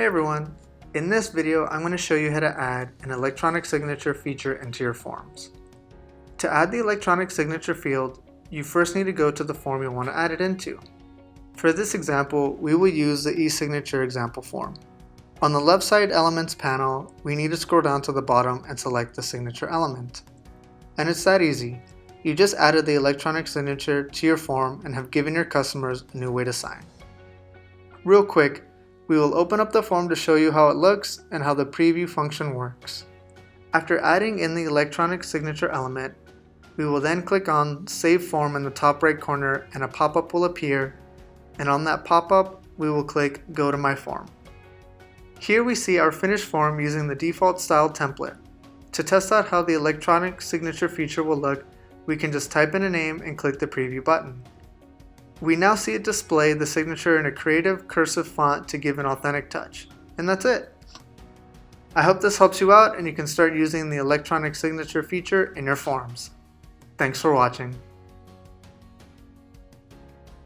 Hey everyone! In this video, I'm going to show you how to add an electronic signature feature into your forms. To add the electronic signature field, you first need to go to the form you want to add it into. For this example, we will use the e-signature example form. On the left side Elements panel, we need to scroll down to the bottom and select the signature element. And it's that easy. You just added the electronic signature to your form and have given your customers a new way to sign. Real quick, we will open up the form to show you how it looks and how the preview function works. After adding in the electronic signature element, we will then click on Save Form in the top right corner and a pop-up will appear, and on that pop-up we will click Go to My Form. Here we see our finished form using the default style template. To test out how the electronic signature feature will look, we can just type in a name and click the preview button. We now see it display the signature in a creative cursive font to give an authentic touch. And that's it. I hope this helps you out and you can start using the electronic signature feature in your forms. Thanks for watching.